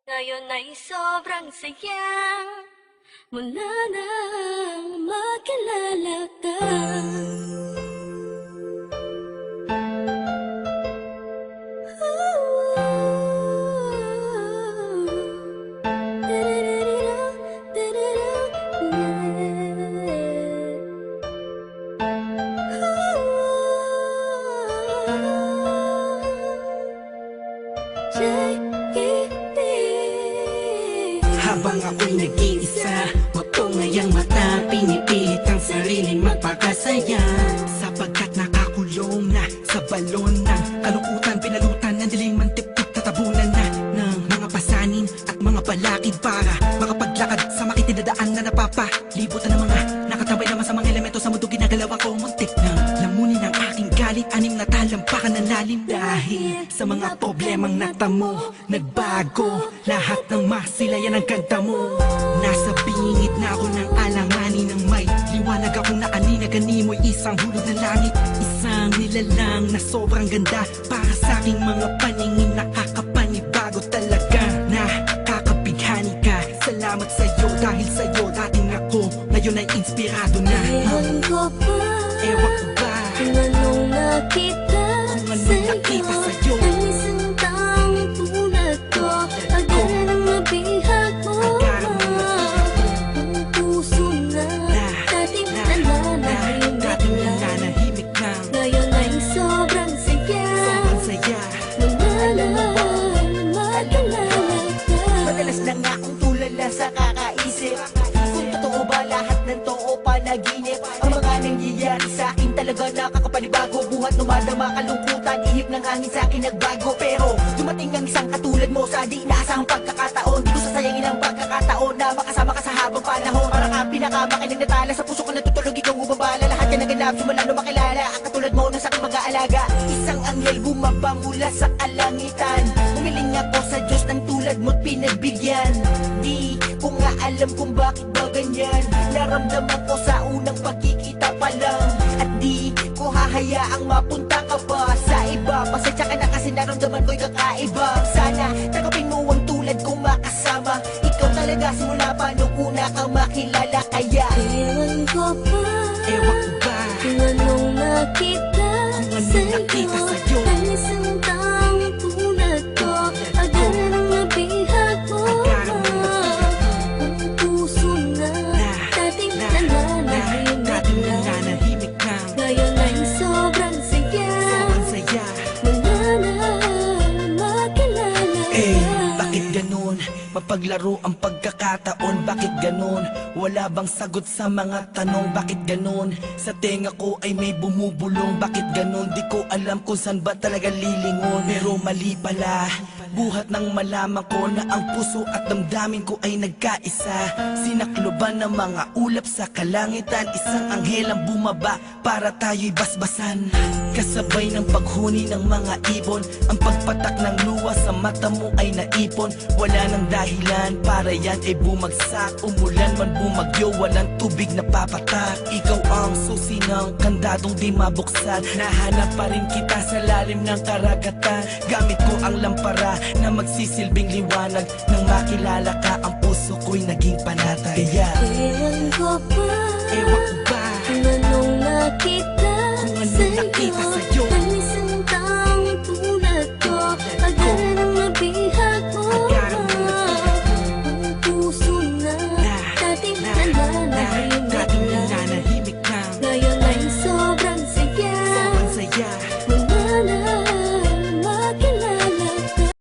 Ngayon ay sobrang saya mula nang makilala ka. Habang ako'y nag-iisa, wag ko ngayang mata, pinipilit ang sariling magpakasaya. Sapagkat nakakulong na sa balon ng kalungkutan, pinalutan ng diling mantip-tip, tatabunan na ng mga pasanin at mga balakid para makapaglakad sa makitidadaan na napapalibutan ng mga nakatambay naman sa mga elemento sa mundo. Ginagalawan ko muntik ng lamunin ang aking galit, anim na talampakan ng lalim. Dahil sa mga problemang natamo, nagbago lahat ng masilayan ang ganda mo. Nasa bingit na ako ng alanganin ng may liwanag akong naanina, ganimoy isang hulog ng langit. Isang nilalang na sobrang ganda para sa aking mga paningin, nakakapanibago talaga. Nakakabighani ka, salamat sa'yo, dahil sa'yo dating ako ngayon ay inspirado na. Ewan ko ba, Ewan ko ba kung anong nakita sa'yo, ang isang taong tulad ko. Agad ang mabihag mo, ang puso na dating nananahimik na. ngayon ay sobrang saya Sobrang saya, mula nang makilala ka. Madalas na nga akong tulala sa kakaisip kung totoo ba lahat ng to o panaginip. Ang mga nangyayari sa akin talaga nakakapanibago. Buhat numadama kalungkutan, ihip ng hangin sa akin nagbago. Pero dumating ang isang katulad mo sa di inaasahang pagkakataon. Di ko sasayangin ang pagkakataon na makasama ka sa habang panahon. Para ka pinakamakinig na tala, sa puso ko natutulog, ikaw ubabala. Lahat yan naganap, simula nung makilala ang katulad mo na sa aking mag-aalaga. Isang anghel bumaba mula sa kalangitan. Umiling ako sa Diyos ng tulad mo't pinagbigyan. Di ko nga alam kung bakit ba ganyan. Naramdaman ko sa unang pagkikita pa lang. At di ko hahayaang mapunta ka pa sa iba. Pasensya ka na kasi naramdaman ko'y kakaiba. Sana tanggapin mo ang tulad kong makasama. Ikaw talaga simula pa nung una kang makilala. Kaya Ewan ko ba, ewan ko ba kung anong nakita sa'yo, ang isang taong tulad ko. Agad ang nabihag mo, ang puso na dating dating nananahimik nananahimik na. na. Ngayon ay sobrang saya Sobrang saya. mula nang makilala Eh, ka. bakit ganun? Mapaglaro ang pagkakataon, bakit ganun? Wala bang sagot sa mga tanong, bakit ganun? Sa tenga ko ay may bumubulong, bakit ganun? Di ko alam kung saan ba talaga lilingon. Pero mali pala, buhat nang malaman ko na ang puso at damdamin ko ay nagkaisa. Sinakloban ng mga ulap sa kalangitan, isang anghel ang bumaba para tayo'y basbasan. Kasabay ng paghuni ng mga ibon, ang pagpatak ng luha sa mata mo ay naipon. Wala nang dahilan para yan ay bumagsak. Umulan man bumagyo, walang tubig na papatak. Ikaw ang susi ng kandadong di mabuksan. Nahanap pa rin kita sa lalim ng karagatan. Gamit ko ang lampara na magsisilbing liwanag. Nang makilala ka, ang puso ko'y naging panatag. Kaya Ewan ko ba, ewan ko ba kung anong nakita